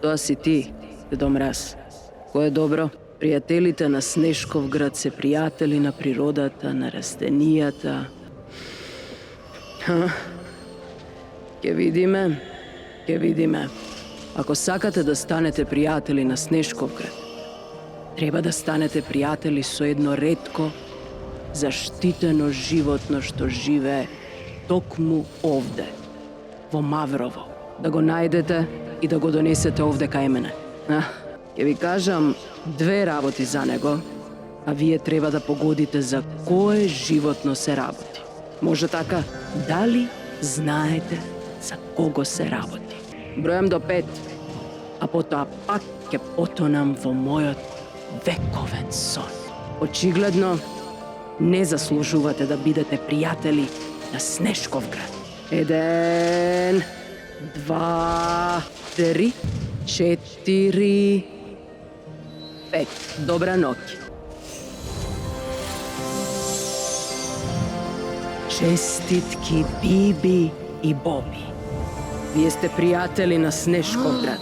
Тоа си ти, Дедо Мраз. Кој е добро? Пријателите на Снешковград се пријатели на природата, на растенијата. Ке видиме. Ако сакате да станете пријатели на Снешковград, треба да станете пријатели со едно ретко, заштитено животно што живее токму овде, во Маврово. Да го најдете и да го донесете овде кај мене. Ќе ви кажам 2 работи за него, а вие треба да погодите за кое животно се работи. Може така, дали знаете за кого се работи? Бројам до 5, а потоа пак ќе потонам во мојот вековен сон. Очигледно, не заслужувате да бидете пријатели на Снешковград. 1, 2, 3, 4, 5. Добра ноќ. Честитки Биби и Боби. Вие сте пријатели на Снешковград.